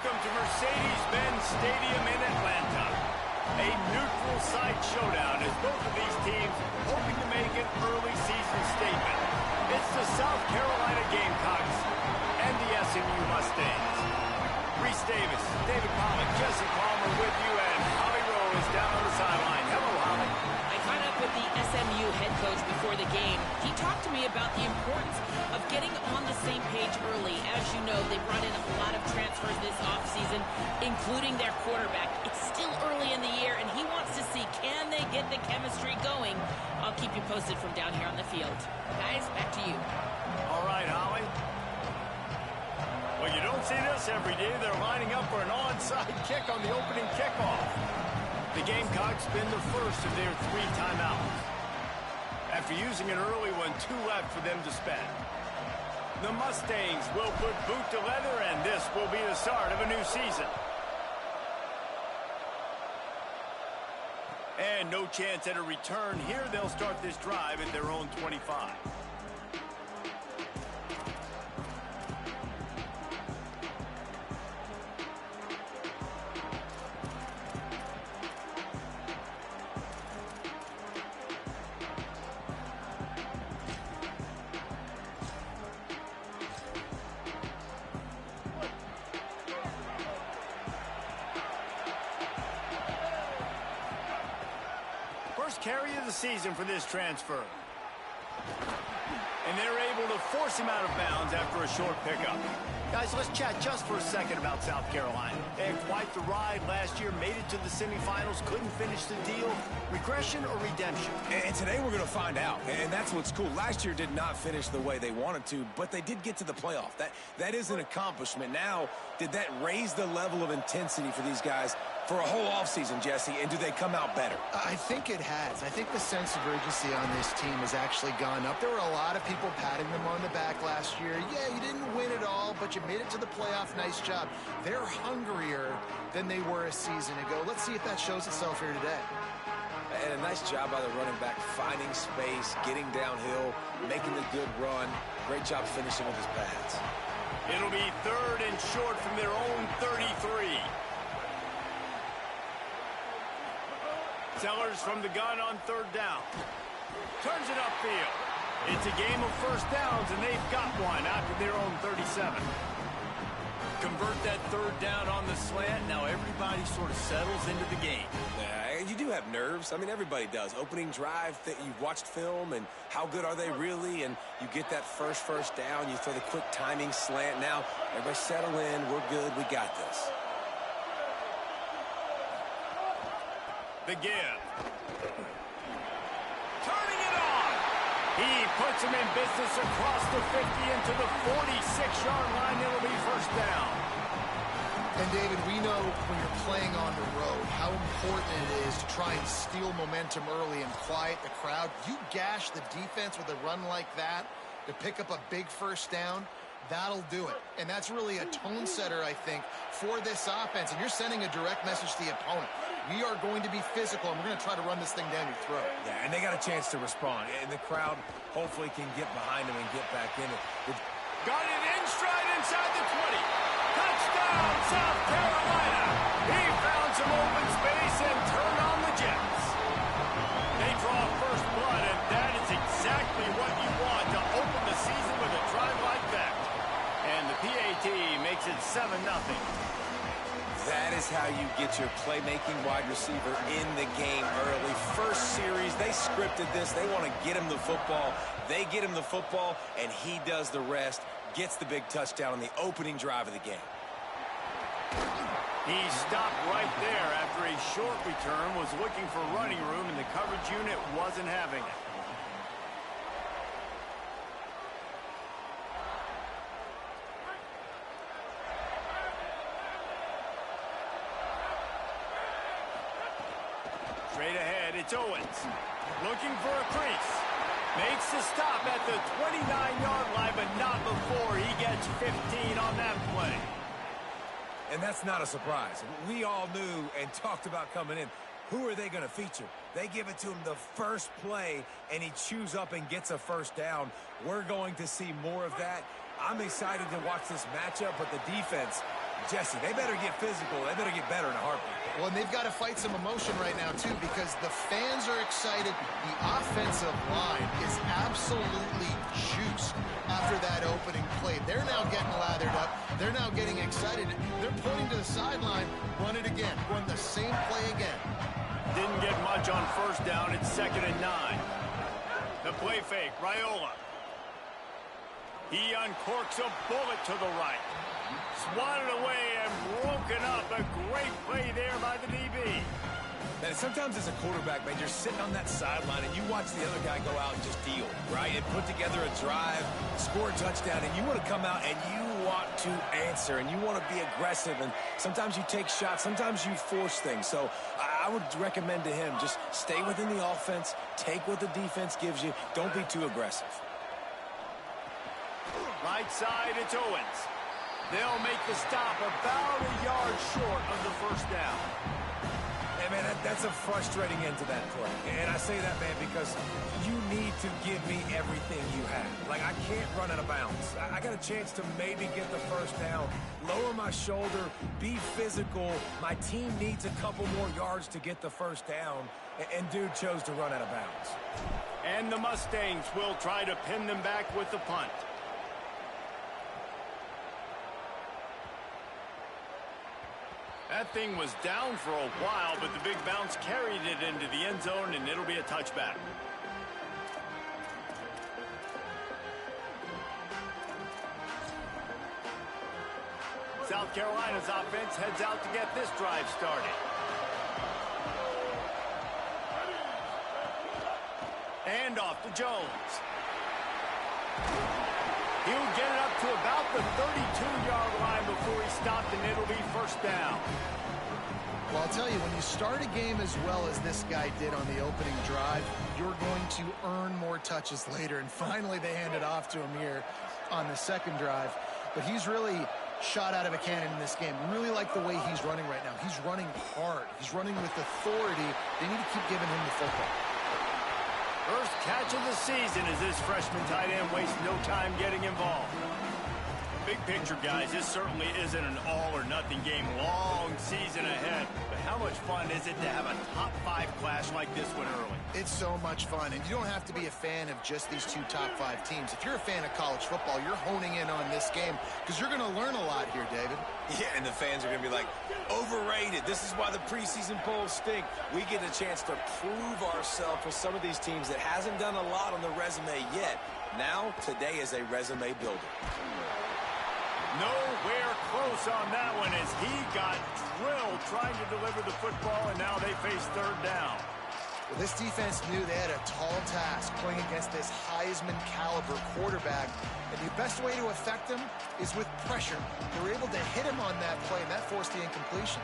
Welcome to Mercedes-Benz Stadium in Atlanta. A neutral site showdown as both of these teams hoping to make an early season statement. It's the South Carolina Gamecocks and the SMU Mustangs. Reese Davis, David Pollack, Jesse Palmer with you, and Holly Rowe is down on the sideline. Hello, Holly. I caught up with the SMU head coach before the game. He talked to me about the importance of getting on the same page early. As you know, they brought in a lot of transfers this offseason, including their quarterback. It's still early in the year, and he wants to see, can they get the chemistry going? I'll keep you posted from down here on the field. Guys, back to you. All right, Holly. Well, you don't see this every day. They're lining up for an onside kick on the opening kickoff. The Gamecocks spin the first of their 3 timeouts. After using an early one, 2 left for them to spend. The Mustangs will put boot to leather, and this will be the start of a new season. And no chance at a return here. They'll start this drive at their own 25. First carry of the season for this transfer. And they're able to force him out of bounds after a short pickup. Guys, let's chat just for a second about South Carolina. They had quite the ride last year, made it to the semifinals, couldn't finish the deal. Regression or redemption? And today we're going to find out, and that's what's cool. Last year did not finish the way they wanted to, but they did get to the playoff. That is an accomplishment. Now, did that raise the level of intensity for these guys for a whole offseason, Jesse, and do they come out better? I think it has. I think the sense of urgency on this team has actually gone up. There were a lot of people patting them on the back last year. Yeah, you didn't win it all, but you made it to the playoff. Nice job. They're hungrier than they were a season ago. Let's see if that shows itself here today. And a nice job by the running back, finding space, getting downhill, making the good run. Great job finishing with his pads. It'll be 3rd and short from their own 33. Sellers from the gun on 3rd down. Turns it upfield. It's a game of first downs, and they've got one after their own 37. Convert that 3rd down on the slant. Now everybody sort of settles into the game. Yeah, you do have nerves. I mean, everybody does. Opening drive, you've watched film, and how good are they really? And you get that first down. You throw the quick timing slant. Now, everybody settle in. We're good. We got this. The give. Turning it on. He puts him in business across the 50 into the 46-yard line. It'll be first down. And, David, we know when you're playing on the road how important it is to try and steal momentum early and quiet the crowd. You gash the defense with a run like that to pick up a big first down. That'll do it. And that's really a tone setter, I think, for this offense. And you're sending a direct message to the opponent. We are going to be physical, and we're going to try to run this thing down your throat. Yeah, and they got a chance to respond. And the crowd hopefully can get behind them and get back in it. Got it in stride inside the 20. Touchdown, South Carolina. He found some open space and turned on the Jets. They draw first blood, and that is exactly what you want to open the season with a drive like that. And the PAT makes it 7-0. That is how you get your playmaking wide receiver in the game early. First series, they scripted this. They want to get him the football. They get him the football, and he does the rest. Gets the big touchdown on the opening drive of the game. He stopped right there after a short return, was looking for running room, and the coverage unit wasn't having it. Straight ahead, it's Owens. Looking for a crease. Makes the stop at the 29-yard line, but not before he gets 15 on that play. And that's not a surprise. We all knew and talked about coming in. Who are they going to feature? They give it to him the first play, and he chews up and gets a first down. We're going to see more of that. I'm excited to watch this matchup, but the defense, Jesse, they better get physical. They better get better in a heartbeat. Well, and they've got to fight some emotion right now, too, because the fans are excited. The offensive line is absolutely juiced after that opening play. They're now getting lathered up. They're now getting excited. They're pointing to the sideline. Run it again. Run the same play again. Didn't get much on first down. It's 2nd and 9. The play fake, Raiola. He uncorks a bullet to the right. Swatted away and broken up. A great play there by the DB. And sometimes as a quarterback, man, you're sitting on that sideline and you watch the other guy go out and just deal, right? And put together a drive, score a touchdown, and you want to come out and you want to answer and you want to be aggressive. And sometimes you take shots, sometimes you force things. So I would recommend to him just stay within the offense, take what the defense gives you. Don't be too aggressive. Right side, it's Owens. They'll make the stop about a yard short of the first down. Hey, man, that's a frustrating end to that play. And I say that, man, because you need to give me everything you have. Like, I can't run out of bounds. I got a chance to maybe get the first down, lower my shoulder, be physical. My team needs a couple more yards to get the first down. And dude chose to run out of bounds. And the Mustangs will try to pin them back with the punt. That thing was down for a while, but the big bounce carried it into the end zone, and it'll be a touchback. South Carolina's offense heads out to get this drive started. And off to Jones. He'll get it up to about the 32-yard line before he stopped, and it'll be first down. Well, I'll tell you, when you start a game as well as this guy did on the opening drive, you're going to earn more touches later. And finally, they hand it off to him here on the second drive. But he's really shot out of a cannon in this game. Really like the way he's running right now. He's running hard. He's running with authority. They need to keep giving him the football. First catch of the season as this freshman tight end wastes no time getting involved. Big picture, guys, this certainly isn't an all-or-nothing game. Long season ahead. But how much fun is it to have a top-5 clash like this one early? It's so much fun, and you don't have to be a fan of just these two top-5 teams. If you're a fan of college football, you're honing in on this game because you're going to learn a lot here, David. Yeah, and the fans are going to be like, overrated. This is why the preseason polls stink. We get a chance to prove ourselves with some of these teams that hasn't done a lot on the resume yet. Now, today is a resume builder. Nowhere close on that one as he got drilled trying to deliver the football, and now they face third down. Well, this defense knew they had a tall task playing against this Heisman-caliber quarterback, and the best way to affect him is with pressure. They were able to hit him on that play, and that forced the incompletion.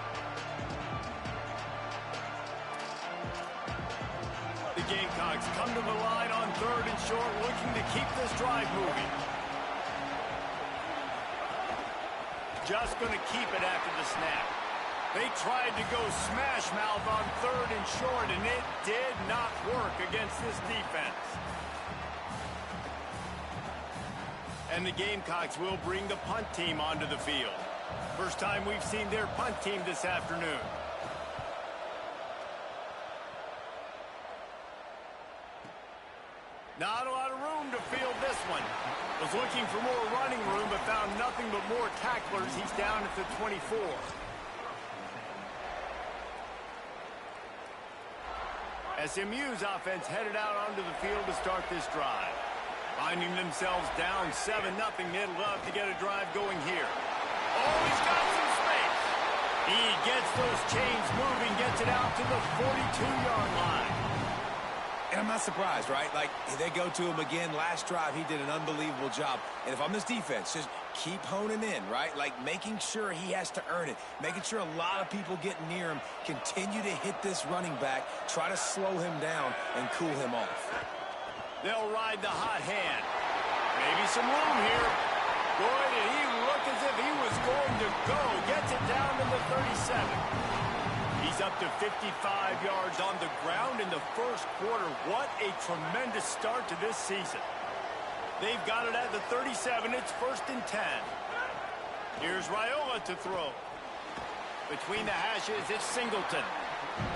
The Gamecocks come to the line on third and short, looking to keep this drive moving. Just going to keep it after the snap. They tried to go smash mouth on third and short, and it did not work against this defense. And the Gamecocks will bring the punt team onto the field. First time we've seen their punt team this afternoon. Not a lot of room to field this one. Was looking for more running room, but found nothing but more tacklers. He's down at the 24. SMU's offense headed out onto the field to start this drive. Finding themselves down 7-0, they'd love to get a drive going here. Oh, he's got some space. He gets those chains moving, gets it out to the 42-yard line. And I'm not surprised, right? Like, they go to him again. Last drive, he did an unbelievable job. And if I'm this defense, just keep honing in, right? Like, making sure he has to earn it. Making sure a lot of people get near him. Continue to hit this running back. Try to slow him down and cool him off. They'll ride the hot hand. Maybe some room here. Boy, did he look as if he was going to go. Gets it down to the 37. He's up to 55 yards on the ground in the first quarter. What a tremendous start to this season. They've got it at the 37. It's 1st and 10. Here's Raiola to throw. Between the hashes, it's Singleton.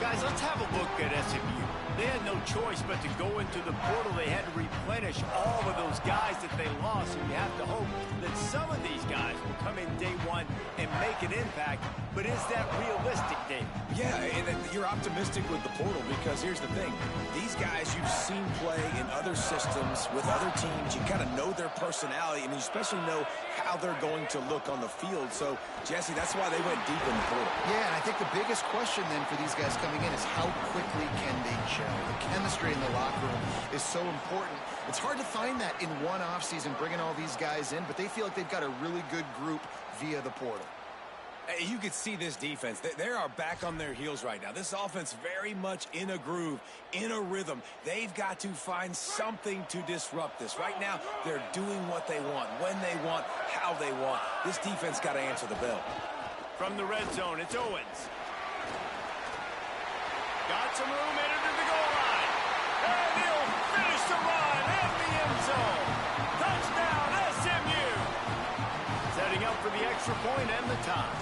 Guys, let's have a look at SMU. They had no choice but to go into the portal. They had to replenish all of those guys that they lost, and you have to hope that some of these guys will come in day one and make an impact. But is that realistic, Dave? Yeah, and you're optimistic with the portal because here's the thing. These guys you've seen play in other systems with other teams. You kind of know their personality, and you especially know how they're going to look on the field. So, Jesse, that's why they went deep in the portal. Yeah, and I think the biggest question then for these guys coming in is how quickly can they gel? The chemistry in the locker room is so important. It's hard to find that in one offseason, bringing all these guys in, but they feel like they've got a really good group via the portal. You could see this defense. They are back on their heels right now. This offense very much in a groove, in a rhythm. They've got to find something to disrupt this. Right now, they're doing what they want, when they want, how they want. This defense got to answer the bell. From the red zone, it's Owens. Got some room, entered to the goal line. And he'll finish the run in the end zone. Touchdown, SMU. Setting up for the extra point and the tie.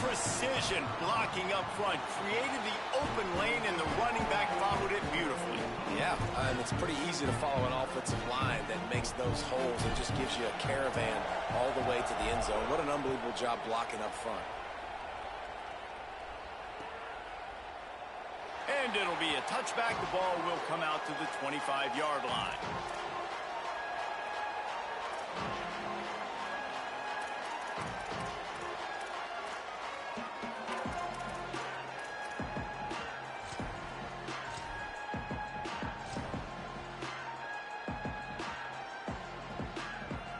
Precision blocking up front. Created the open lane, and the running back followed it beautifully. Yeah, and it's pretty easy to follow an offensive line that makes those holes and just gives you a caravan all the way to the end zone. What an unbelievable job blocking up front. And it'll be a touchback. The ball will come out to the 25-yard line.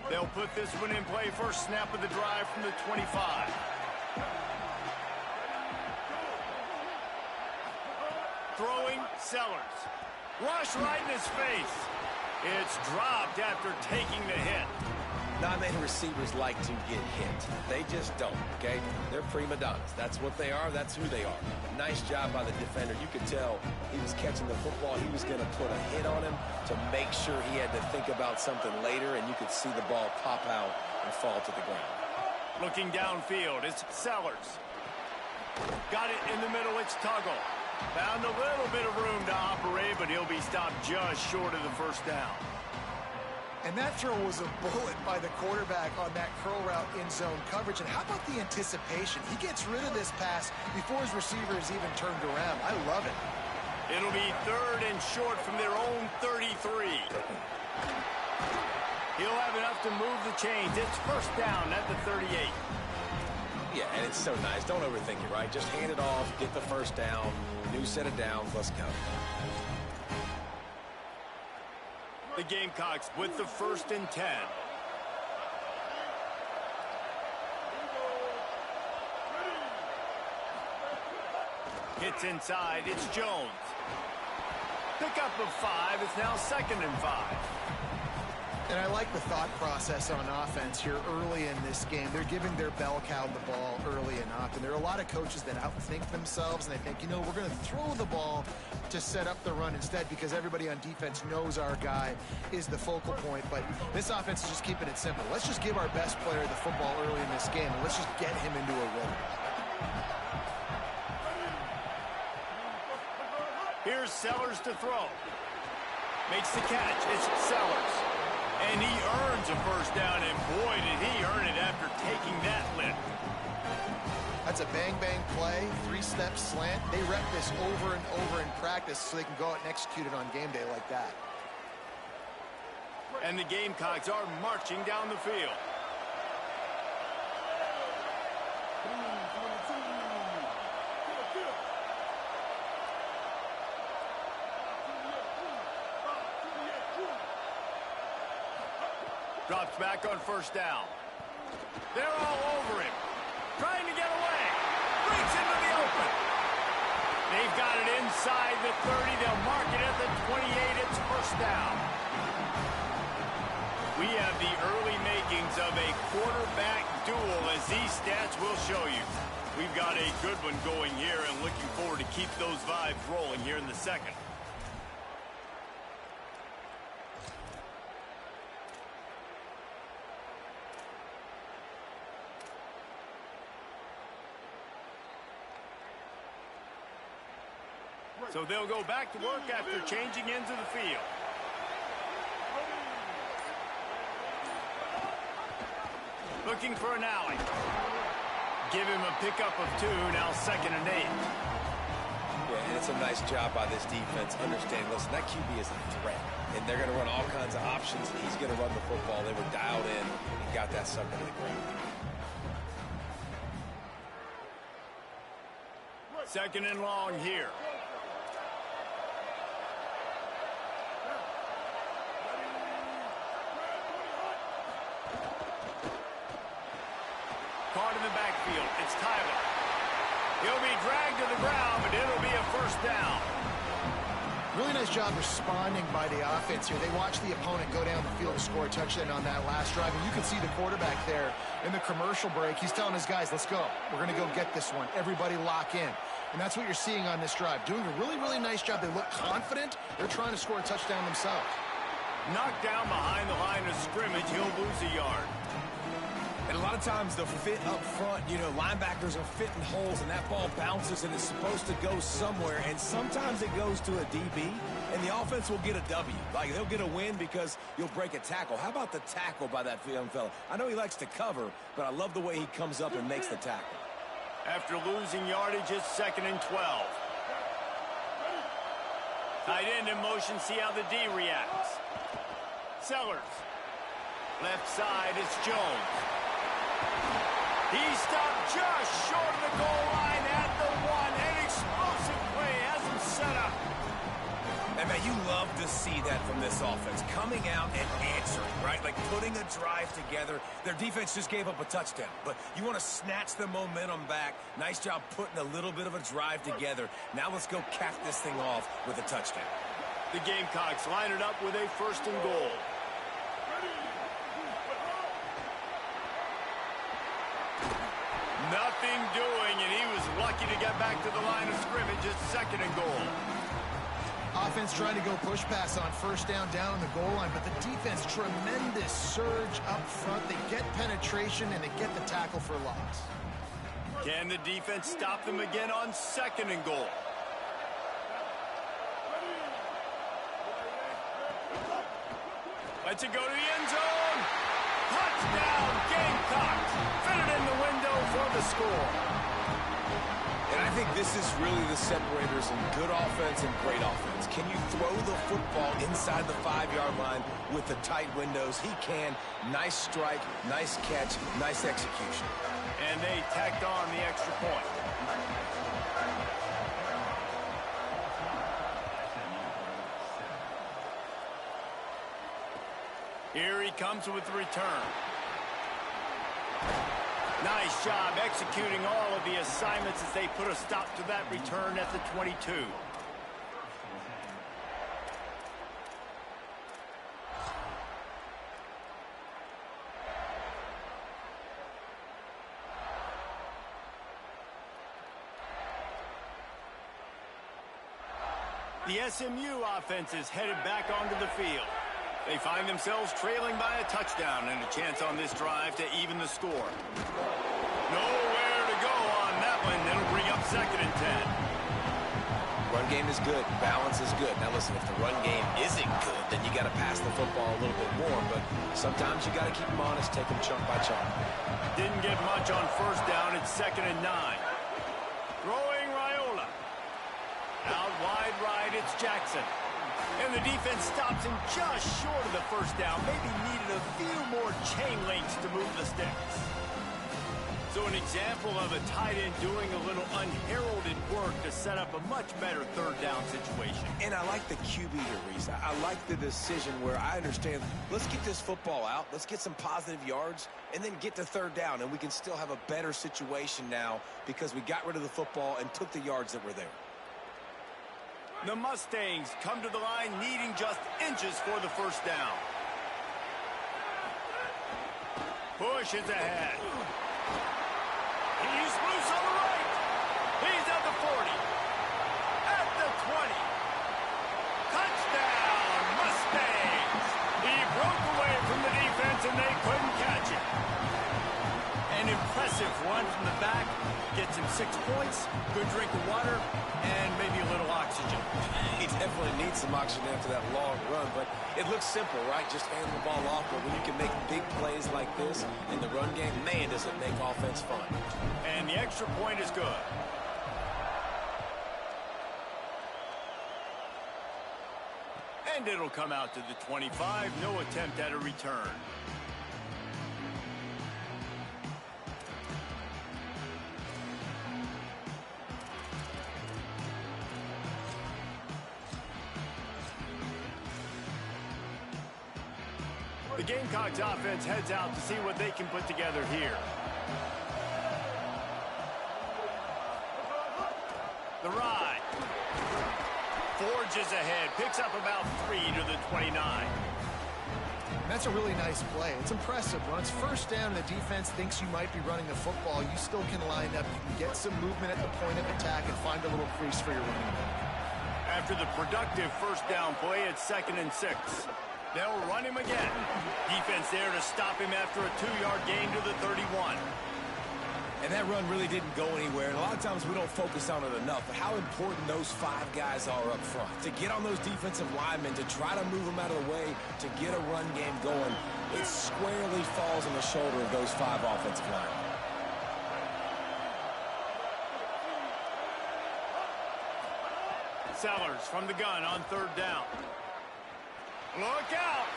They'll put this one in play. First snap of the drive from the 25. Throwing, Sellers. Rush right in his face. It's dropped after taking the hit. Not many receivers like to get hit. They just don't, okay? They're prima donnas. That's what they are. That's who they are. Nice job by the defender. You could tell he was catching the football. He was going to put a hit on him to make sure he had to think about something later, and you could see the ball pop out and fall to the ground. Looking downfield, it's Sellers. Got it in the middle, it's Tuggle. Found a little bit of room to operate, but he'll be stopped just short of the first down. And that throw was a bullet by the quarterback on that curl route in zone coverage. And how about the anticipation? He gets rid of this pass before his receiver is even turned around. I love it. It'll be 3rd and short from their own 33. He'll have enough to move the chains. It's first down at the 38. Yeah, and it's so nice. Don't overthink it, right? Just hand it off, get the first down, new set of downs, let's go. The Gamecocks with the 1st and 10. Hits inside, it's Jones. Pick up of 5, it's now 2nd and 5. And I like the thought process on offense here early in this game. They're giving their bell cow the ball early and often. There are a lot of coaches that outthink themselves, and they think, you know, we're going to throw the ball to set up the run instead because everybody on defense knows our guy is the focal point. But this offense is just keeping it simple. Let's just give our best player the football early in this game, and let's just get him into a rhythm. Here's Sellers to throw. Makes the catch. It's Sellers. And he earns a first down, and boy, did he earn it after taking that lift. That's a bang-bang play, 3-step slant. They rep this over and over in practice so they can go out and execute it on game day like that. And the Gamecocks are marching down the field. Drops back on first down. They're all over him. Trying to get away. Breaks into the open. They've got it inside the 30. They'll mark it at the 28. It's first down. We have the early makings of a quarterback duel, as these stats will show you. We've got a good one going here, and looking forward to keep those vibes rolling here in the second. So they'll go back to work after changing into the field. Looking for an alley. Give him a pickup of 2, now 2nd and 8. Yeah, and it's a nice job by this defense. Understanding, listen, that QB is a threat. And they're going to run all kinds of options. He's going to run the football. They were dialed in and got that sucker to the ground. 2nd and long here. Caught in the backfield. It's Tyler. He'll be dragged to the ground, but it'll be a 1st down. Really nice job responding by the offense here. They watched the opponent go down the field and score a touchdown on that last drive. And you can see the quarterback there in the commercial break. He's telling his guys, let's go. We're going to go get this one. Everybody lock in. And that's what you're seeing on this drive. Doing a really, really nice job. They look confident. They're trying to score a touchdown themselves. Knocked down behind the line of scrimmage. He'll lose a yard. And a lot of times the fit up front, you know, linebackers are fitting holes and that ball bounces and it's supposed to go somewhere. And sometimes it goes to a DB and the offense will get a W. Like they'll get a win because you'll break a tackle. How about the tackle by that young fella? I know he likes to cover, but I love the way he comes up and makes the tackle. After losing yardage, it's 2nd and 12. Tight end in motion, see how the D reacts. Sellers. Left side, it's Jones. He stopped just short of the goal line at the 1. An explosive play has him set up. And man, you love to see that from this offense. Coming out and answering, right? Like putting a drive together. Their defense just gave up a touchdown. But you want to snatch the momentum back. Nice job putting a little bit of a drive together. Now let's go cap this thing off with a touchdown. The Gamecocks line it up with a 1st and goal. Nothing doing, and he was lucky to get back to the line of scrimmage. It's 2nd and goal. Offense trying to go push pass on 1st down on the goal line, but the defense, tremendous surge up front. They get penetration, and they get the tackle for loss. Can the defense stop them again on 2nd and goal? Lets it go to the end zone. Touchdown, Gamecocks. Fit it in the window for the score. And I think this is really the separators in good offense and great offense. Can you throw the football inside the 5-yard line with the tight windows? He can. Nice strike, nice catch, nice execution. And they tacked on the extra point. Here he comes with the return. Nice job executing all of the assignments as they put a stop to that return at the 22. The SMU offense is headed back onto the field. They find themselves trailing by a touchdown and a chance on this drive to even the score. Nowhere to go on that one. It'll bring up 2nd and 10. Run game is good. Balance is good. Now listen, if the run game isn't good, then you got to pass the football a little bit more. But sometimes you got to keep them honest, take them chunk by chunk. Didn't get much on 1st down. It's 2nd and 9. Throwing Raiola. Out wide right, it's Jackson. And the defense stops him just short of the 1st down. Maybe needed a few more chain links to move the sticks. So an example of a tight end doing a little unheralded work to set up a much better 3rd down situation. And I like the QB here, Reese. I like the decision where I understand, let's get this football out, let's get some positive yards, and then get to 3rd down, and we can still have a better situation now because we got rid of the football and took the yards that were there. The Mustangs come to the line needing just inches for the 1st down. Push is ahead. He's loose on the right. He's at the 40. At the 20. Touchdown, Mustangs. He broke away from the defense and they couldn't catch it. An impressive run from the back, gets him 6 points, good drink of water, and maybe a little oxygen. He definitely needs some oxygen after that long run, but it looks simple, right? Just hand the ball off, but when you can make big plays like this in the run game, man, does it make offense fun. And the extra point is good. And it'll come out to the 25. No attempt at a return. The Gamecocks offense heads out to see what they can put together here. The ride. Forges ahead, picks up about 3 to the 29. That's a really nice play. It's impressive. When it's first down and the defense thinks you might be running the football, you still can line up. You can get some movement at the point of attack and find a little crease for your running back. After the productive first down play, it's 2nd and 6. They'll run him again. Defense there to stop him after a 2-yard gain to the 31. And that run really didn't go anywhere. And a lot of times we don't focus on it enough, but how important those 5 guys are up front. To get on those defensive linemen, to try to move them out of the way, to get a run game going, it squarely falls on the shoulder of those 5 offensive linemen. Sellers from the gun on 3rd down. Look out!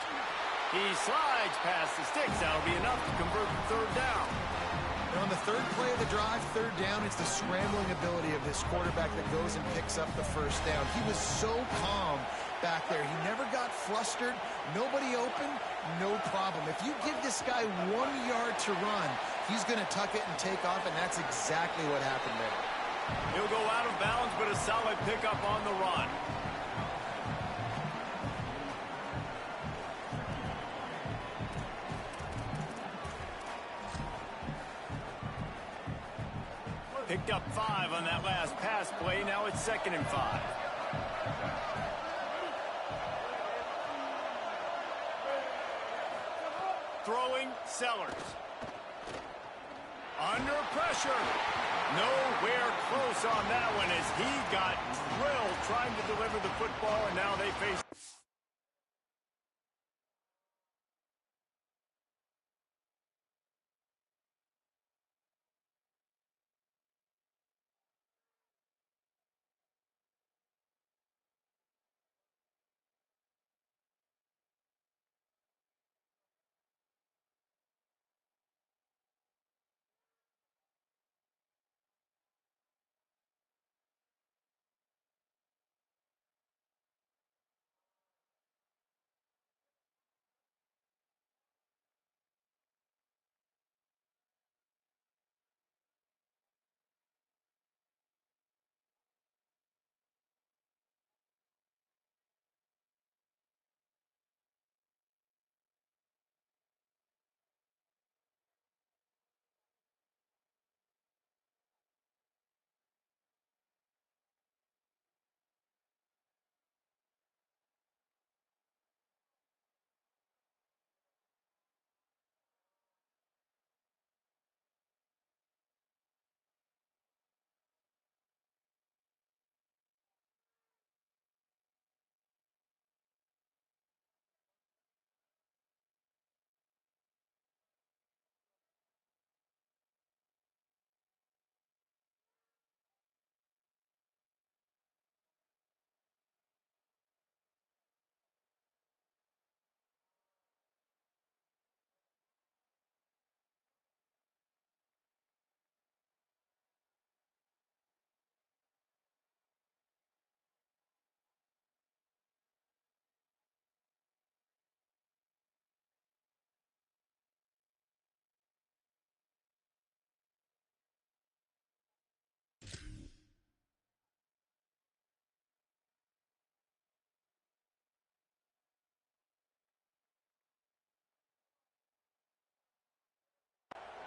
He slides past the sticks. That'll be enough to convert the 3rd down. And on the 3rd play of the drive, 3rd down, it's the scrambling ability of this quarterback that goes and picks up the first down. He was so calm back there. He never got flustered. Nobody open, no problem. If you give this guy 1 yard to run, he's going to tuck it and take off, and that's exactly what happened there. He'll go out of bounds, but a solid pickup on the run. Picked up 5 on that last pass play. Now it's 2nd and 5. Throwing Sellers. Under pressure. Nowhere close on that one as he got drilled trying to deliver the football, and now they face...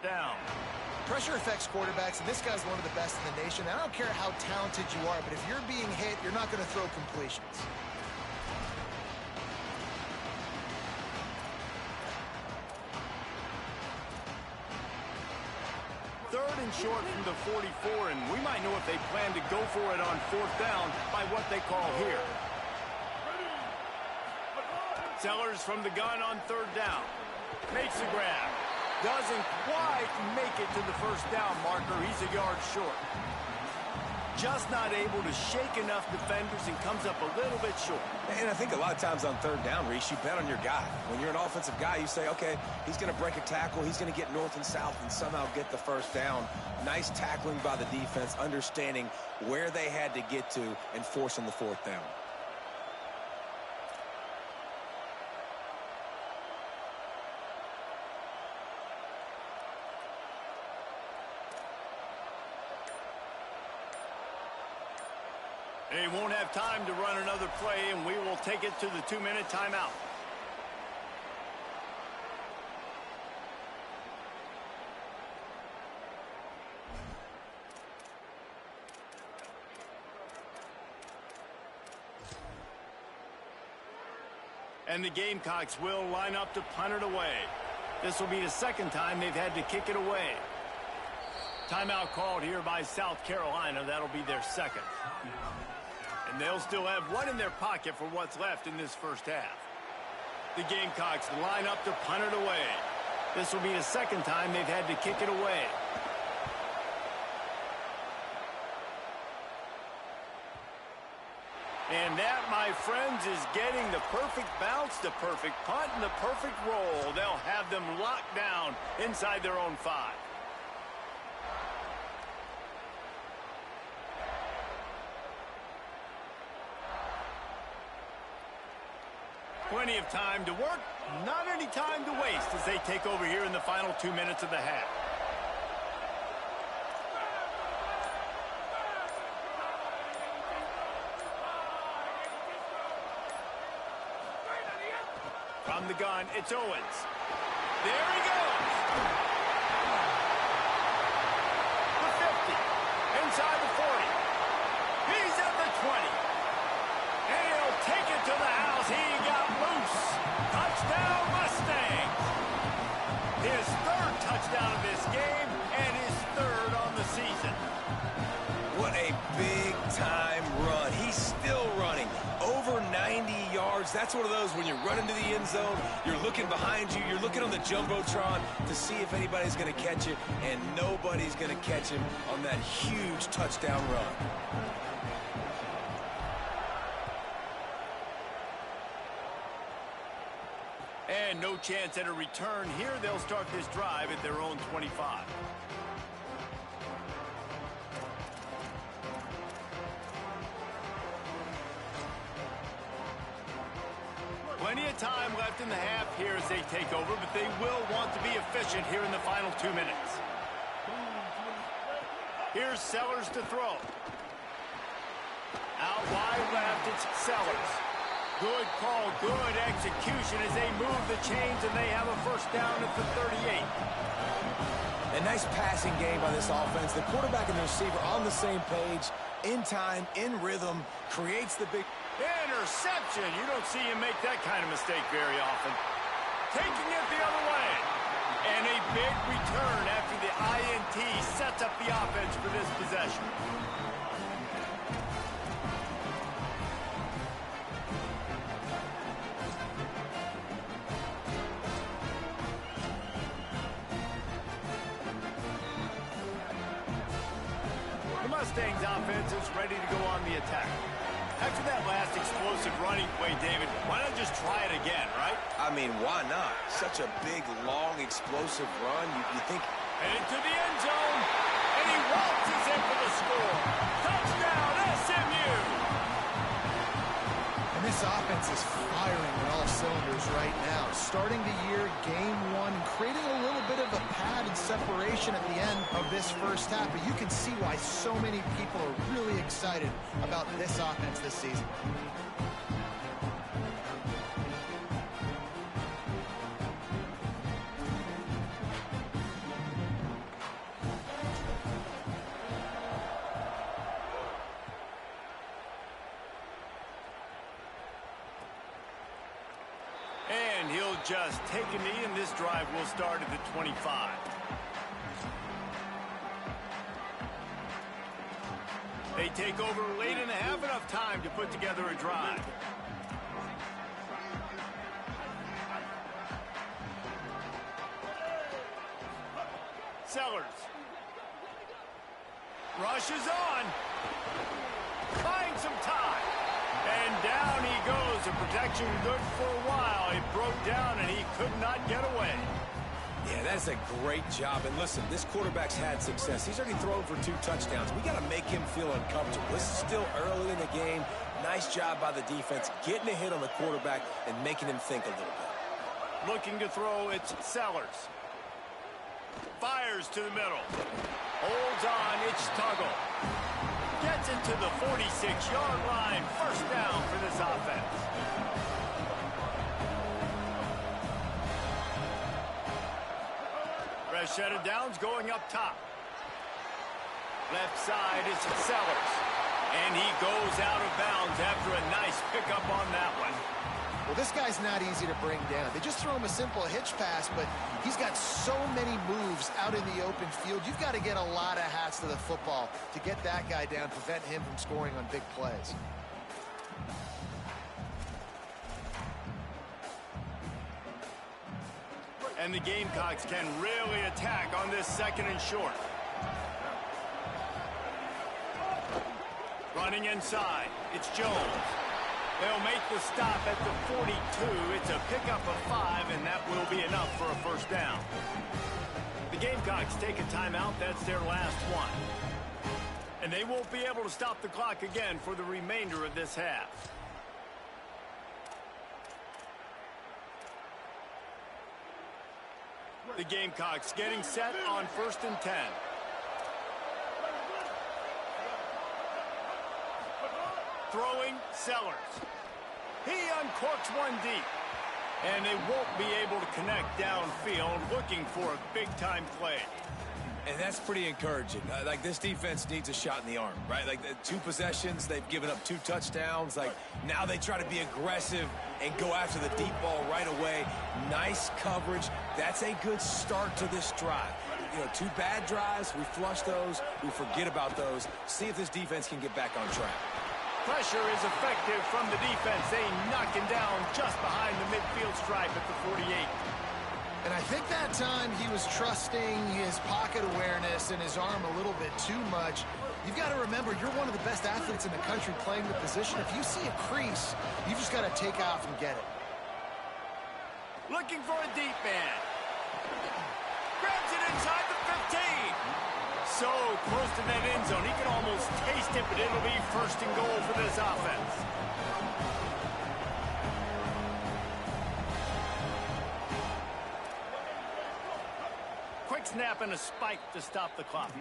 down. Pressure affects quarterbacks, and this guy's one of the best in the nation. I don't care how talented you are, but if you're being hit, you're not going to throw completions. 3rd and short from the 44, and we might know if they plan to go for it on 4th down by what they call here. Sellers from the gun on 3rd down. Makes the grab. Doesn't quite make it to the 1st down marker. He's a yard short. Just not able to shake enough defenders and comes up a little bit short. And I think a lot of times on 3rd down, Reese, you bet on your guy. When you're an offensive guy, you say, okay, he's going to break a tackle. He's going to get north and south and somehow get the 1st down. Nice tackling by the defense, understanding where they had to get to and forcing the 4th down. They won't have time to run another play, and we will take it to the 2-minute timeout. And the Gamecocks will line up to punt it away. This will be the 2nd time they've had to kick it away. Timeout called here by South Carolina. That'll be their 2nd. And they'll still have one in their pocket for what's left in this 1st half. The Gamecocks line up to punt it away. This will be the 2nd time they've had to kick it away. And that, my friends, is getting the perfect bounce, the perfect punt, and the perfect roll. They'll have them locked down inside their own 5. Plenty of time to work, not any time to waste as they take over here in the final 2 minutes of the half. From the gun, it's Owens. There he goes. The 50, inside the 40. He's at the 20. And he'll take it to the house. He got loose. Touchdown, Mustangs. His 3rd touchdown of this game and his 3rd on the season. What a big-time run. He's still running. Over 90 yards. That's one of those when you run into the end zone, you're looking behind you, you're looking on the Jumbotron to see if anybody's going to catch it, and nobody's going to catch him on that huge touchdown run. And no chance at a return here. They'll start this drive at their own 25. Plenty of time left in the half here as they take over, but they will want to be efficient here in the final 2 minutes. Here's Sellers to throw. Out wide left, it's Sellers. Good call, good execution as they move the chains, and they have a 1st down at the 38. A nice passing game by this offense. The quarterback and the receiver on the same page, in time, in rhythm, creates the big... Interception. You don't see him make that kind of mistake very often. Taking it the other way. And a big return after the INT sets up the offense for this possession. The Mustangs offense is ready to go on the attack. After that last explosive running play, David, why not just try it again, right? I mean, why not? Such a big, long, explosive run. You think... Headed to the end zone, and he waltzes in for the score. Touchdown, SMU! And this offense is firing on all cylinders right now. Starting the year, game 1, creating a little bit of a pad and separation at the end of this 1st half. But you can see why so many people are really excited about this offense this season. And he'll just take a knee, and this drive will start at the 25. They take over late and have enough time to put together a drive. Sellers. Rushes on. Finds some time. And down he goes. The protection good for a while. It broke down and he could not get away. Yeah, that's a great job. And listen, this quarterback's had success. He's already thrown for 2 touchdowns. We got to make him feel uncomfortable. This is still early in the game. Nice job by the defense, getting a hit on the quarterback and making him think a little bit. Looking to throw, it's Sellers. Fires to the middle. Holds on, it's Tuggle. Gets it to the 46-yard line. First down for this offense. Fresh set of downs going up top. Left side is Sellers. And he goes out of bounds after a nice pickup on that one. Well, this guy's not easy to bring down. They just throw him a simple hitch pass, but he's got so many moves out in the open field. You've got to get a lot of hats to the football to get that guy down, prevent him from scoring on big plays. And the Gamecocks can really attack on this 2nd and short. Running inside, it's Jones. They'll make the stop at the 42. It's a pickup of 5, and that will be enough for a first down. The Gamecocks take a timeout. That's their last one. And they won't be able to stop the clock again for the remainder of this half. The Gamecocks getting set on 1st and 10. Throwing, Sellers. He uncorks one deep. And they won't be able to connect downfield, looking for a big-time play. And that's pretty encouraging. Like, this defense needs a shot in the arm, right? Like, 2 possessions, they've given up 2 touchdowns. Like, now they try to be aggressive and go after the deep ball right away. Nice coverage. That's a good start to this drive. You know, 2 bad drives, we flush those, we forget about those. See if this defense can get back on track. Pressure is effective from the defense. They knock him down just behind the midfield stripe at the 48. And I think that time he was trusting his pocket awareness and his arm a little bit too much. You've got to remember, you're one of the best athletes in the country playing the position. If you see a crease, you just got to take off and get it. Looking for a deep man. Grabs it inside the 15. So close to that end zone. He can almost taste it, but it'll be 1st and goal for this offense. Quick snap and a spike to stop the clock.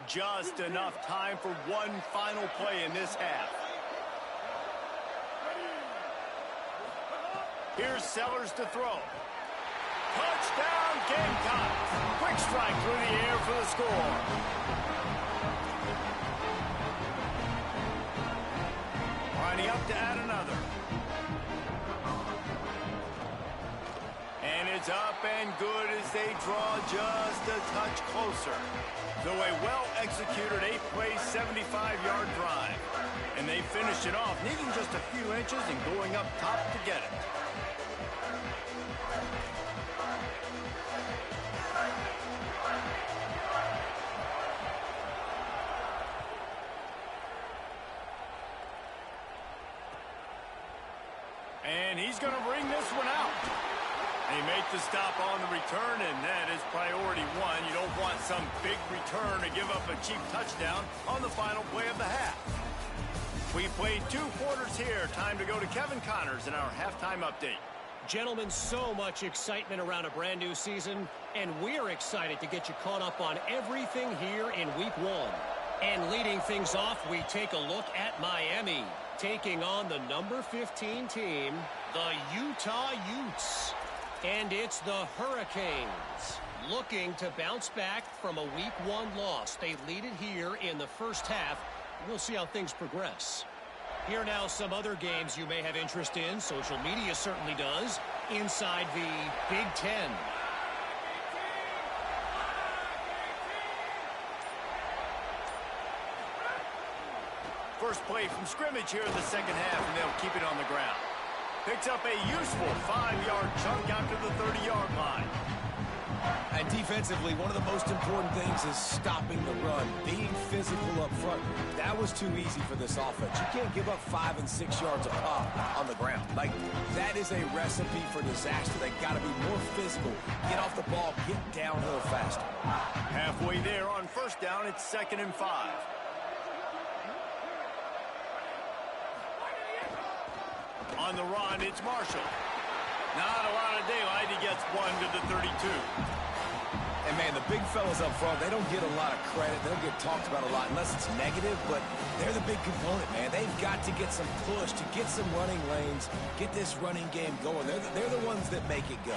Just enough time for one final play in this half. Here's Sellers to throw. Touchdown, Gamecocks. Quick strike through the air for the score. Lining up to add another. And it's up and good as they draw just a touch closer. So a well-executed 8-play, 75-yard drive. And they finish it off, needing just a few inches and going up top to get it. And he's going to bring this one out. They make the stop on the return, and that is priority 1. You don't want some big return to give up a cheap touchdown on the final play of the half. We played 2 quarters here. Time to go to Kevin Connors in our halftime update. Gentlemen, so much excitement around a brand new season, and we're excited to get you caught up on everything here in week 1. And leading things off, we take a look at Miami, taking on the number 15 team, the Utah Utes. And it's the Hurricanes looking to bounce back from a week 1 loss. They lead it here in the first half. We'll see how things progress. Here now some other games you may have interest in. Social media certainly does. Inside the Big Ten. First play from scrimmage here in the second half, and they'll keep it on the ground. Picks up a useful 5-yard chunk out to the 30-yard line. And defensively, one of the most important things is stopping the run, being physical up front. That was too easy for this offense. You can't give up 5 and 6 yards a pop on the ground. Like, that is a recipe for disaster. They got to be more physical, get off the ball, get downhill faster. Halfway there on first down, it's 2nd and 5. On the run, it's Marshall. Not a lot of daylight. He gets 1 to the 32. And, man, the big fellas up front, they don't get a lot of credit. They don't get talked about a lot unless it's negative, but they're the big component, man. They've got to get some push, to get some running lanes, get this running game going. They're the ones that make it go.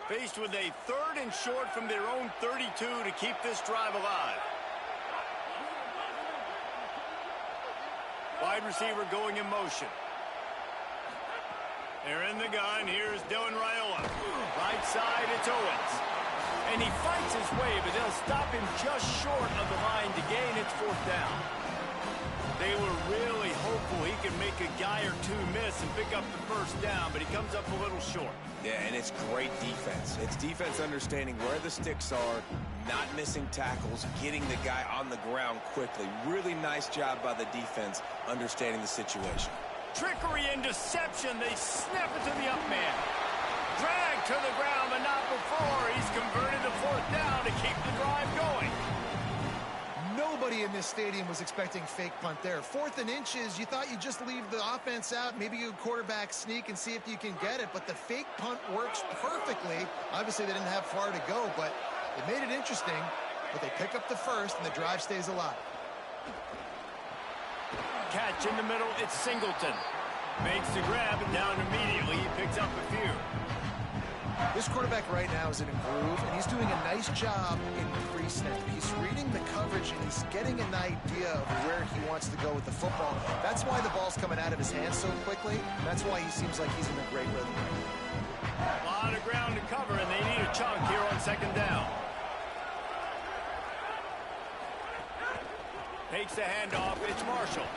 Faced with a 3rd and short from their own 32 to keep this drive alive. Wide receiver going in motion. They're in the gun. Here's Dylan Raiola. Right side, it's Owens. And he fights his way, but they'll stop him just short of the line to gain. It's 4th down. They were really hopeful he could make a guy or two miss and pick up the first down, but he comes up a little short. Yeah, and it's great defense. It's defense understanding where the sticks are, not missing tackles, getting the guy on the ground quickly. Really nice job by the defense understanding the situation. Trickery and deception. They snap it to the up man. Drag to the ground, but not before. He's converted to 4th down to keep the drive going. Nobody in this stadium was expecting fake punt there. 4th and inches, you thought you'd just leave the offense out, maybe you quarterback sneak and see if you can get it, but the fake punt works perfectly. Obviously, they didn't have far to go, but it made it interesting. But they pick up the first, and the drive stays alive. Catch in the middle, it's Singleton. Makes the grab and down immediately. He picks up a few. This quarterback right now is in a groove, and he's doing a nice job in pre-snap. He's reading the coverage, and he's getting an idea of where he wants to go with the football. That's why the ball's coming out of his hands so quickly, and that's why he seems like he's in a great rhythm. A lot of ground to cover, and they need a chunk here on 2nd down. Takes the handoff, it's Marshall.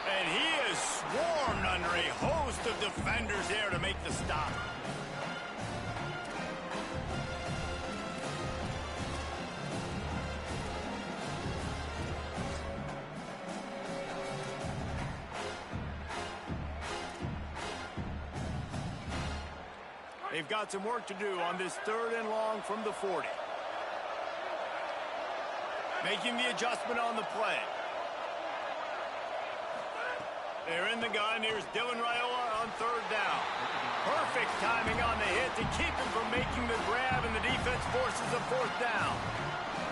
And he is swarmed under a host of defenders there to make the stop. They've got some work to do on this 3rd and long from the 40. Making the adjustment on the play. They're in the gun. Here's Dylan Raiola on 3rd down. Perfect timing on the hit to keep him from making the grab, and the defense forces a 4th down.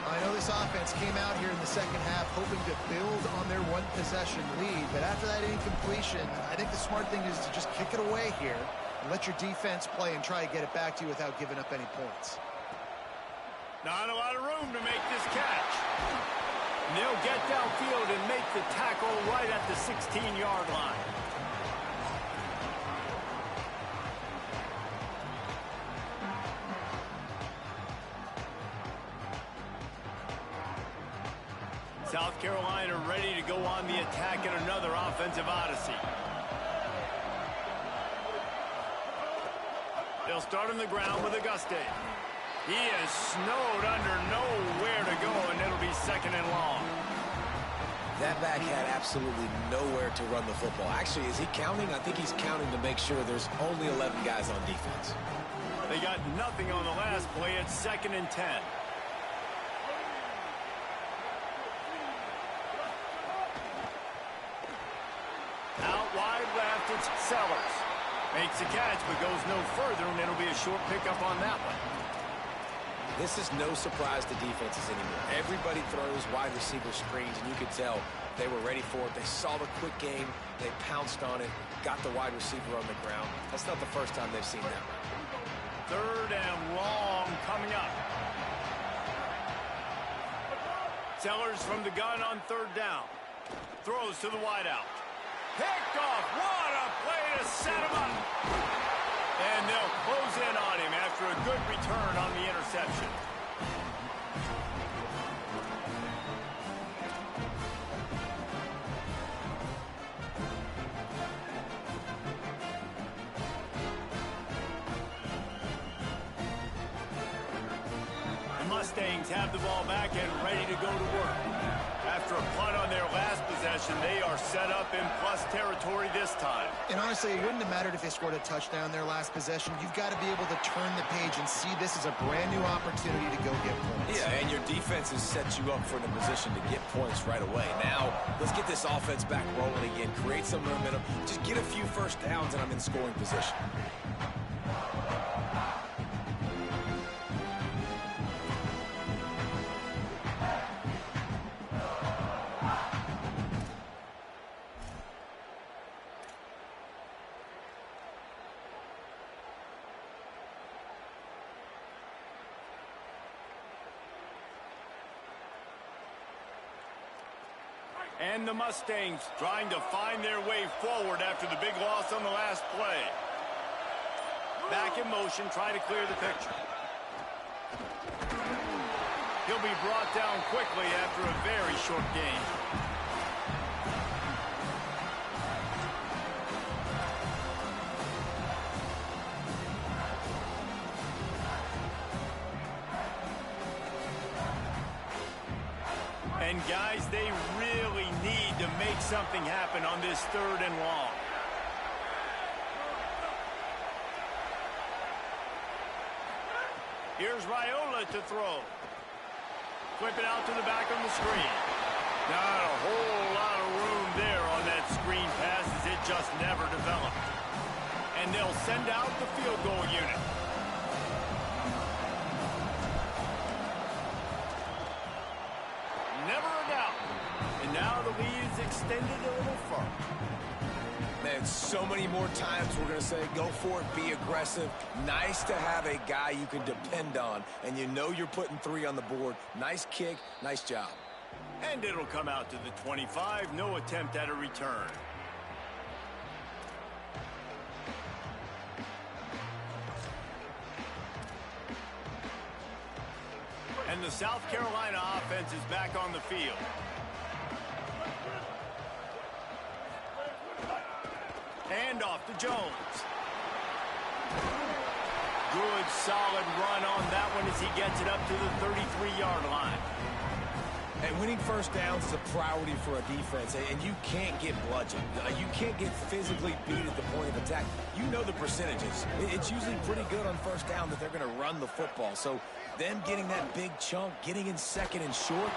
I know this offense came out here in the second half hoping to build on their one-possession lead, but after that incompletion, I think the smart thing is to just kick it away here and let your defense play and try to get it back to you without giving up any points. Not a lot of room to make this catch. And they'll get downfield and make the tackle right at the 16-yard line. South Carolina ready to go on the attack in another offensive odyssey. They'll start on the ground with Auguste. He is snowed under, nowhere to go, and it'll be 2nd and long. That back had absolutely nowhere to run the football. Actually, is he counting? I think he's counting to make sure there's only 11 guys on defense. They got nothing on the last play. It's 2nd and 10. Out wide left, it's Sellers. Makes the catch, but goes no further, and it'll be a short pickup on that one. This is no surprise to defenses anymore. Everybody throws wide receiver screens, and you could tell they were ready for it. They saw the quick game. They pounced on it, got the wide receiver on the ground. That's not the first time they've seen that. 3rd and long coming up. Sellers from the gun on third down. Throws to the wideout. Picked off. What a play to set him up. And they'll close in on him after a good return on the interception. Mustangs have the ball back and ready to go to work. After a punt on their last possession, they are set up in plus territory this time. And honestly, it wouldn't have mattered if they scored a touchdown their last possession. You've got to be able to turn the page and see this as a brand new opportunity to go get points. Yeah, and your defense has set you up for the position to get points right away. Now, let's get this offense back rolling again, create some momentum, just get a few first downs, and I'm in scoring position. And the Mustangs trying to find their way forward after the big loss on the last play. Back in motion, trying to clear the picture. He'll be brought down quickly after a very short gain. And guys, they really need to make something happen on this third and long. Here's Raiola to throw. Flip it out to the back on the screen. Not a whole lot of room there on that screen pass as it just never developed. And they'll send out the field goal unit. Never a doubt. And now the lead is extended a little further. Man, so many more times we're going to say, go for it, be aggressive. Nice to have a guy you can depend on, and you know you're putting 3 on the board. Nice kick, nice job. And it'll come out to the 25. No attempt at a return. And the South Carolina offense is back on the field. Hand off to Jones. Good, solid run on that one as he gets it up to the 33-yard line. And winning first downs is a priority for a defense, and you can't get bludgeoned. You can't get physically beat at the point of attack. You know the percentages. It's usually pretty good on first down that they're going to run the football. So them getting that big chunk, getting in second and short.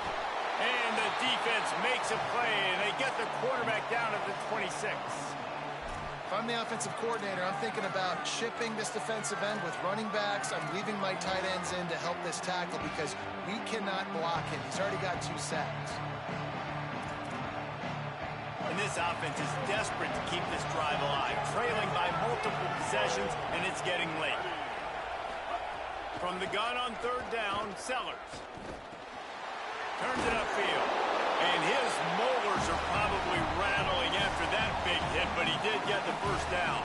And the defense makes a play, and they get the quarterback down at the 26. If I'm the offensive coordinator, I'm thinking about chipping this defensive end with running backs. I'm leaving my tight ends in to help this tackle because we cannot block him. He's already got 2 sacks. And this offense is desperate to keep this drive alive, trailing by multiple possessions, and it's getting late. From the gun on third down, Sellers. Turns it upfield. And his molars are probably rattling after that big hit, but he did get the first down.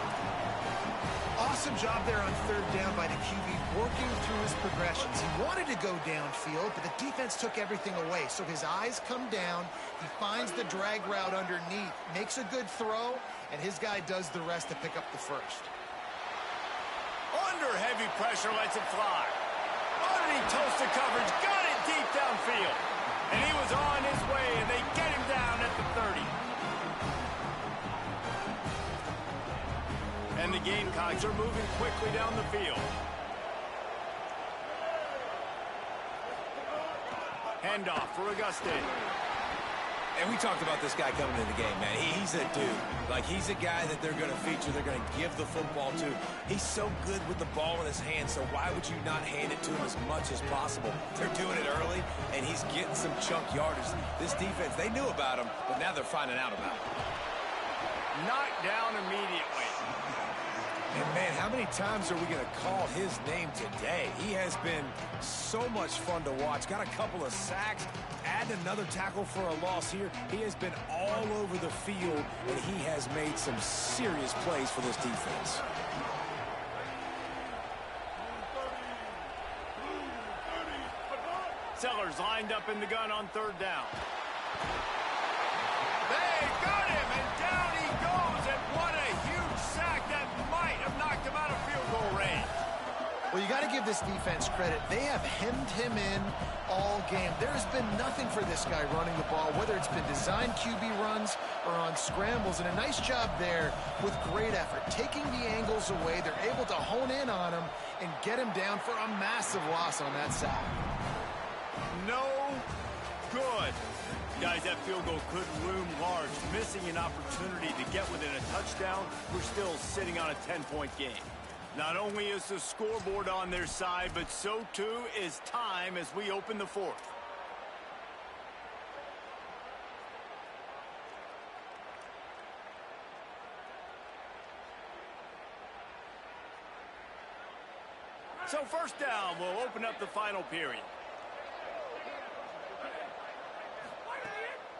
Awesome job there on third down by the QB, working through his progressions. He wanted to go downfield, but the defense took everything away. So his eyes come down, he finds the drag route underneath, makes a good throw, and his guy does the rest to pick up the first. Under heavy pressure, lets it fly. Underneath toasted coverage, got it deep downfield. And he was on his way, and they get him down at the 30. And the Gamecocks are moving quickly down the field. Handoff for Auguste. And we talked about this guy coming into the game, man. He's a dude. Like, he's a guy that they're going to feature, they're going to give the football to. He's so good with the ball in his hand, so why would you not hand it to him as much as possible? They're doing it early, and he's getting some chunk yardage. This defense, they knew about him, but now they're finding out about him. Knocked down immediately. And, man, how many times are we going to call his name today? He has been so much fun to watch. Got a couple of sacks, add another tackle for a loss here. He has been all over the field, and he has made some serious plays for this defense. Sellers lined up in the gun on third down. They got him, and down he goes, and what a huge sack that might have knocked him out of field goal range. Well, you got to give this defense credit. They have hemmed him in all game. There has been nothing for this guy running the ball, whether it's been designed QB runs or on scrambles, and a nice job there with great effort. Taking the angles away, they're able to hone in on him and get him down for a massive loss on that sack. No good. Guys, that field goal could loom large. Missing an opportunity to get within a touchdown, we're still sitting on a 10-point game. Not only is the scoreboard on their side, but so too is time as we open the fourth. So first down, we'll open up the final period.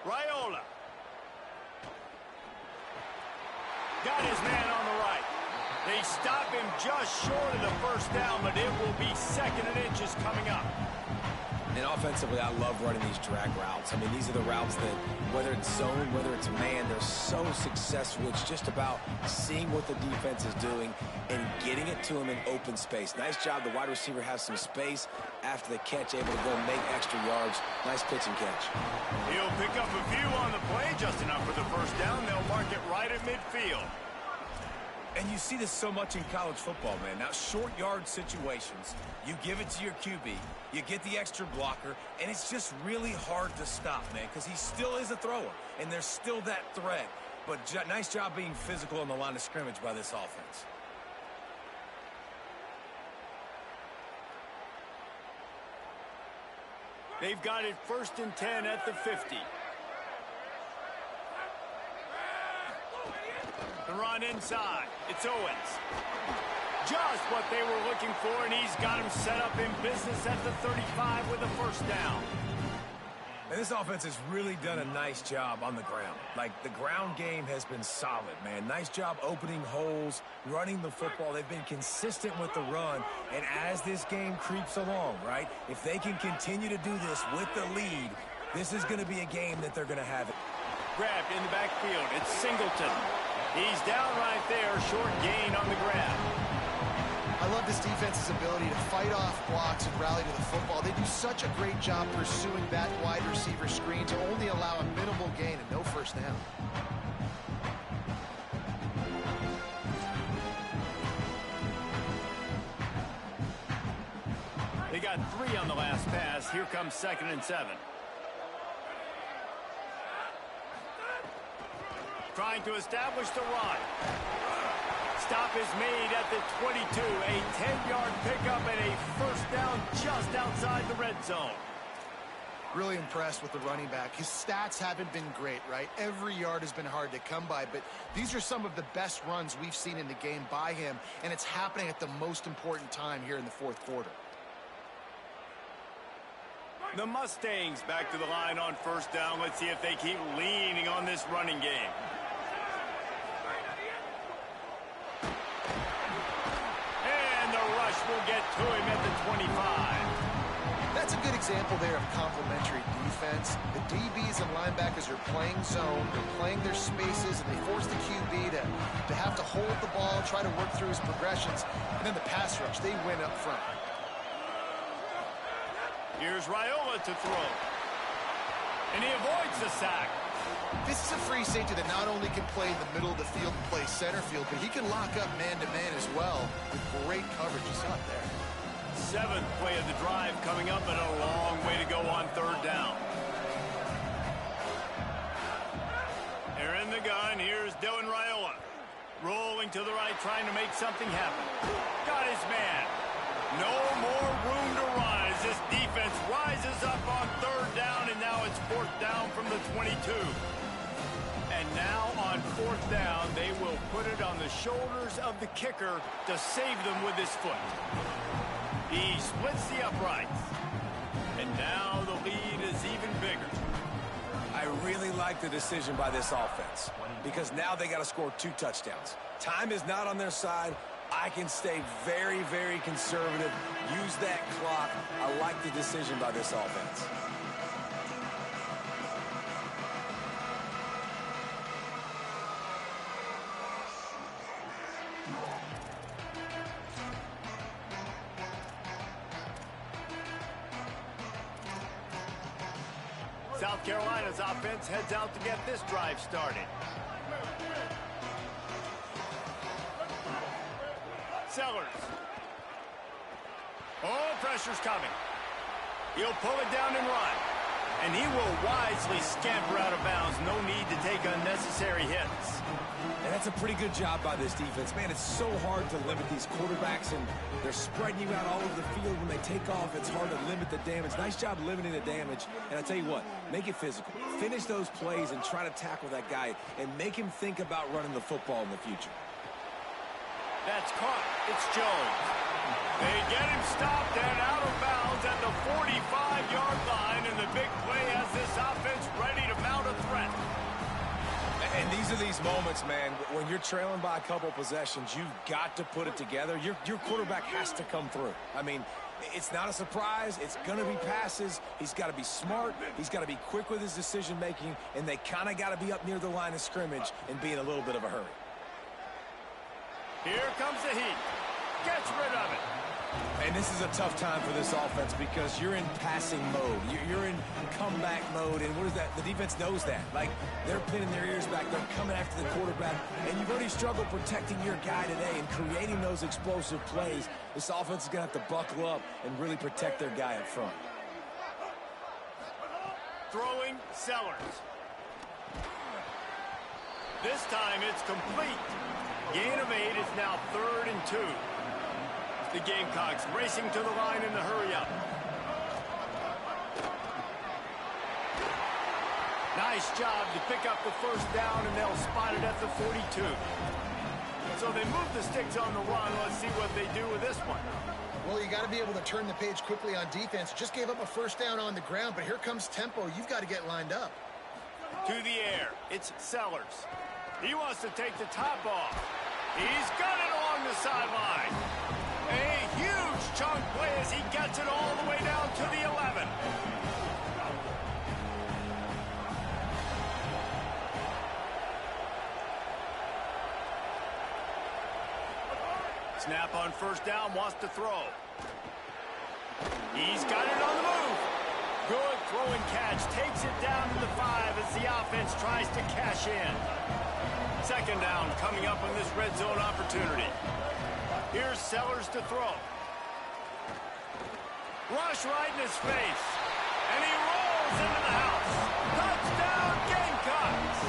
Raiola. Got his man on the right. They stop him just short of the first down, but it will be second and inches coming up. And offensively, I love running these drag routes. I mean, these are the routes that, whether it's zone, whether it's man, they're so successful. It's just about seeing what the defense is doing and getting it to him in open space. Nice job. The wide receiver has some space after the catch, able to go make extra yards. Nice pitch and catch. He'll pick up a few on the play, just enough for the first down. They'll mark it right at midfield. And you see this so much in college football, man. Now, short yard situations, you give it to your QB, you get the extra blocker, and it's just really hard to stop, man, because he still is a thrower, and there's still that threat. But nice job being physical on the line of scrimmage by this offense. They've got it 1st and 10 at the 50. The run inside. It's Owens. Just what they were looking for, and he's got him set up in business at the 35 with a first down. And this offense has really done a nice job on the ground. Like, the ground game has been solid, man. Nice job opening holes, running the football. They've been consistent with the run. And as this game creeps along, right, if they can continue to do this with the lead, this is going to be a game that they're going to have it. Grabbed in the backfield. It's Singleton. He's down right there. Short gain on the grab. I love this defense's ability to fight off blocks and rally to the football. They do such a great job pursuing that wide receiver screen to only allow a minimal gain and no first down. They got 3 on the last pass. Here comes 2nd and 7. Trying to establish the run. Stop is made at the 22. A 10-yard pickup and a first down just outside the red zone. Really impressed with the running back. His stats haven't been great, right? Every yard has been hard to come by, but these are some of the best runs we've seen in the game by him, and it's happening at the most important time here in the fourth quarter. The Mustangs back to the line on first down. Let's see if they keep leaning on this running game. Will get to him at the 25. That's a good example there of complementary defense. The DBs and linebackers are playing zone, they're playing their spaces, and they force the QB to have to hold the ball, try to work through his progressions, and then the pass rush, they win up front. Here's Raiola to throw. And he avoids the sack. This is a free safety that not only can play in the middle of the field and play center field, but he can lock up man-to-man as well with great coverage. It's not there. 7th play of the drive coming up, and a long way to go on third down. They're in the gun. Here's Dylan Raiola. Rolling to the right, trying to make something happen. Got his man. No more room to run as this defense rises up on third down, and now it's 4th down from the 22. And now on 4th down, they will put it on the shoulders of the kicker to save them with his foot. He splits the uprights. And now the lead is even bigger. I really like the decision by this offense because now they got to score 2 touchdowns. Time is not on their side. I can stay very, very conservative. Use that clock. I like the decision by this offense. South Carolina's offense heads out to get this drive started. Sellers. Oh, pressure's coming. He'll pull it down and run. And he will wisely scamper out of bounds. No need to take unnecessary hits. And that's a pretty good job by this defense. Man, it's so hard to limit these quarterbacks, and they're spreading you out all over the field. When they take off, it's hard to limit the damage. Nice job limiting the damage. And I tell you what, make it physical. Finish those plays and try to tackle that guy and make him think about running the football in the future. That's caught. It's Jones. They get him stopped and out of bounds at the 45-yard line, and the big play has this offense ready to mount a threat. And these are these moments, man, when you're trailing by a couple possessions, you've got to put it together. Your quarterback has to come through. I mean, it's not a surprise. It's going to be passes. He's got to be smart. He's got to be quick with his decision-making, and they kind of got to be up near the line of scrimmage and be in a little bit of a hurry. Here comes the heat. Gets rid of it. And this is a tough time for this offense because you're in passing mode. You're in comeback mode, and what is that? The defense knows that. Like, they're pinning their ears back. They're coming after the quarterback, and you've already struggled protecting your guy today and creating those explosive plays. This offense is going to have to buckle up and really protect their guy up front. Throwing Sellers. This time it's complete. Gain of 8 is now 3rd and 2. The Gamecocks racing to the line in the hurry-up. Nice job to pick up the 1st down, and they'll spot it at the 42. So they move the sticks on the run. Let's see what they do with this one. Well, you got to be able to turn the page quickly on defense. Just gave up a 1st down on the ground, but here comes tempo. You've got to get lined up. To the air. It's Sellers. He wants to take the top off. He's got it along the sideline. A huge chunk play as he gets it all the way down to the 11. Snap on 1st down, wants to throw. He's got it on the move. Good throw and catch. Takes it down to the 5 as the offense tries to cash in. 2nd down coming up on this red zone opportunity. Here's Sellers to throw. Rush right in his face. And he rolls into the house. Touchdown, Gamecocks!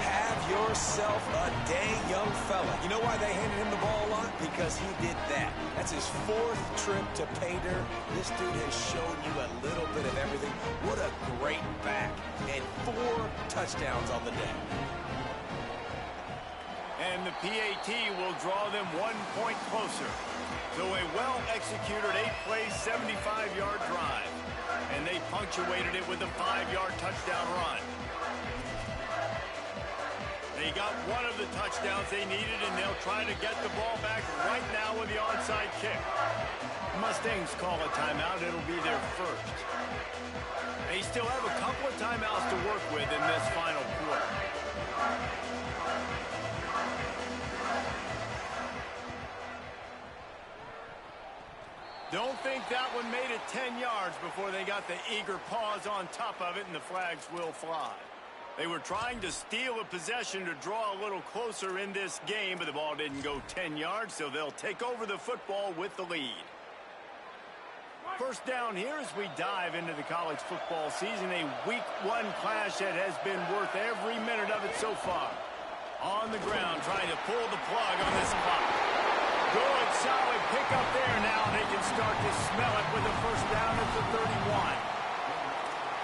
Have yourself a day, young fella. You know why they handed him the ball a lot? Because he did that. That's his 4th trip to pay dirt. This dude has shown you a little bit of everything. What a great back. And 4 touchdowns on the day. And the PAT will draw them 1 point closer. So a well-executed 8-play, 75-yard drive. And they punctuated it with a 5-yard touchdown run. They got one of the touchdowns they needed, and they'll try to get the ball back right now with the onside kick. Mustangs call a timeout. It'll be their 1st. They still have a couple of timeouts to work with in this final quarter. Don't think that one made it 10 yards before they got the eager paws on top of it, and the flags will fly. They were trying to steal a possession to draw a little closer in this game, but the ball didn't go 10 yards, so they'll take over the football with the lead. 1st down here as we dive into the college football season, a week 1 clash that has been worth every minute of it so far. On the ground, trying to pull the plug on this clock. Good, solid pickup there now. They can start to smell it with the 1st down at the 31.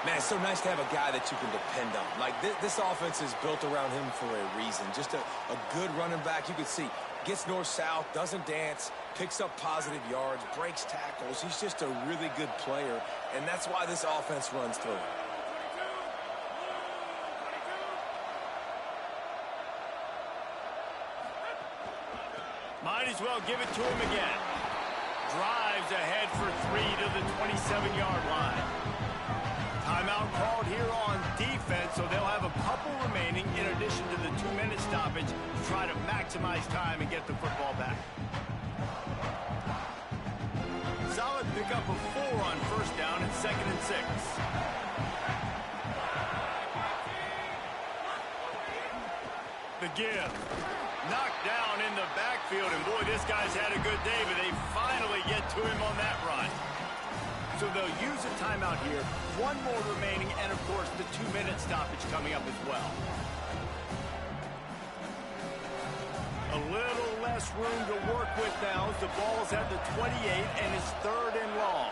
Man, it's so nice to have a guy that you can depend on. Like, this offense is built around him for a reason. Just a good running back. You can see, gets north-south, doesn't dance, picks up positive yards, breaks tackles. He's just a really good player, and that's why this offense runs through him. Might as well give it to him again. Drives ahead for 3 to the 27-yard line. Timeout called here on defense, so they'll have a couple remaining in addition to the 2-minute stoppage to try to maximize time and get the football back. Solid pickup of 4 on first down and 2nd and 6. The give. Knocked down in the backfield, and boy, this guy's had a good day, but they finally get to him on that run. So they'll use a timeout here. 1 more remaining, and of course, the 2-minute stoppage coming up as well. A little less room to work with now as the ball's at the 28 and it's 3rd and long.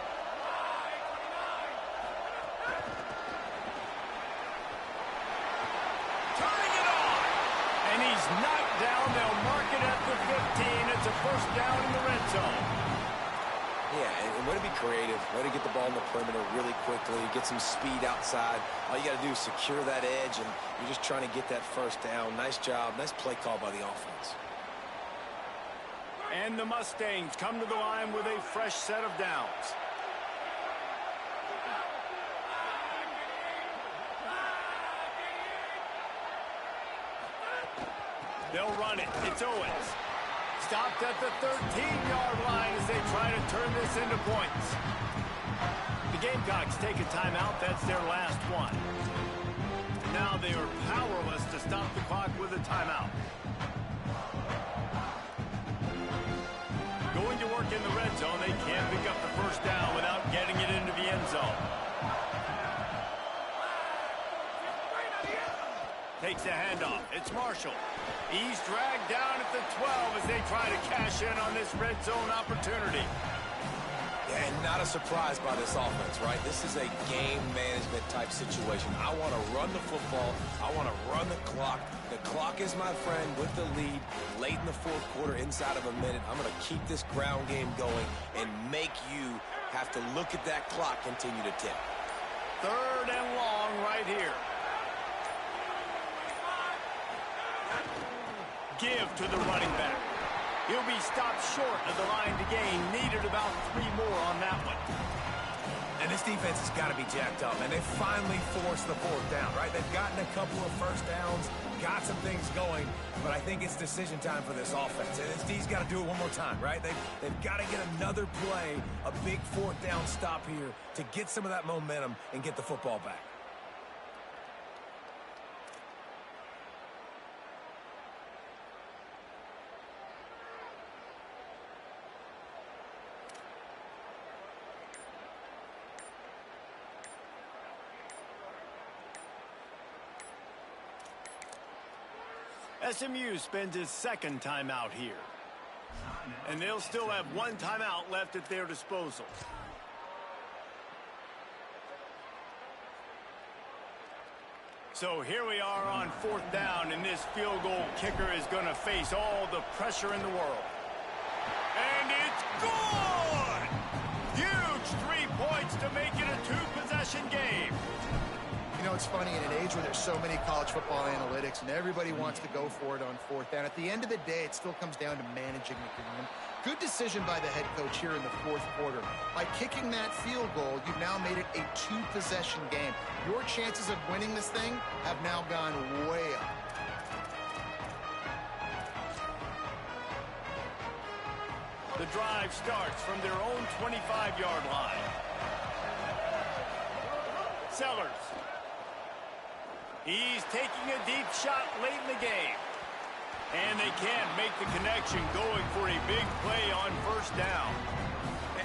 Turning it on. And he's knocked down. They'll mark it at the 15. It's a first down in the red zone. Yeah, and way to be creative, way to get the ball in the perimeter really quickly, get some speed outside. All you got to do is secure that edge, and you're just trying to get that first down. Nice job, nice play call by the offense. And the Mustangs come to the line with a fresh set of downs. They'll run it. It's Owens. Stopped at the 13-yard line as they try to turn this into points. The Gamecocks take a timeout. That's their last one. Now they are powerless to stop the clock with a timeout. Going to work in the red zone. They can't pick up the first down without getting it into the end zone. Takes a handoff. It's Marshall. He's dragged down at the 12 as they try to cash in on this red zone opportunity. Yeah, and not a surprise by this offense, right? This is a game management type situation. I want to run the football. I want to run the clock. The clock is my friend with the lead. Late in the 4th quarter, inside of a minute, I'm going to keep this ground game going and make you have to look at that clock continue to tick. 3rd and long right here. Give to the running back. He'll be stopped short of the line to gain. Needed about 3 more on that one. And this defense has got to be jacked up, and they finally forced the 4th down, right? They've gotten a couple of first downs, got some things going, but I think it's decision time for this offense. And this D's got to do it one more time, right? They've got to get another play, a big 4th down stop here to get some of that momentum and get the football back. SMU spends his 2nd timeout here. And they'll still have 1 timeout left at their disposal. So here we are on 4th down, and this field goal kicker is going to face all the pressure in the world. And it's good! Huge 3 points to make it a 2-possession game. You know, it's funny, in an age where there's so many college football analytics and everybody wants to go for it on 4th down, at the end of the day, it still comes down to managing the game. Good decision by the head coach here in the 4th quarter. By kicking that field goal, you've now made it a 2-possession game. Your chances of winning this thing have now gone way up. The drive starts from their own 25-yard line. Sellers. He's taking a deep shot late in the game. And they can't make the connection, going for a big play on first down.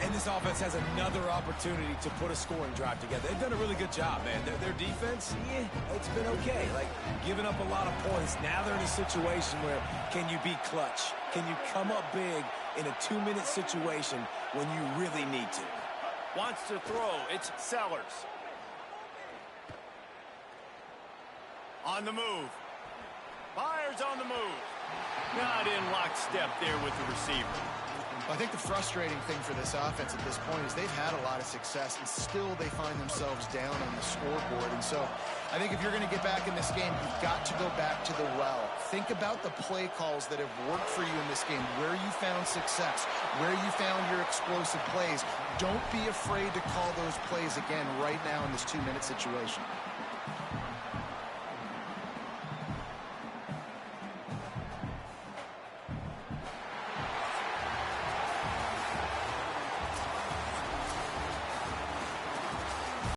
And this offense has another opportunity to put a scoring drive together. They've done a really good job, man. Their defense, yeah, it's been okay. Like, giving up a lot of points. Now they're in a situation where, can you be clutch? Can you come up big in a 2-minute situation when you really need to? Wants to throw. It's Sellers. On the move. Fires on the move. Not in lockstep there with the receiver. I think the frustrating thing for this offense at this point is they've had a lot of success, and still they find themselves down on the scoreboard. And so I think if you're going to get back in this game, you've got to go back to the well. Think about the play calls that have worked for you in this game, where you found success, where you found your explosive plays. Don't be afraid to call those plays again right now in this 2-minute situation.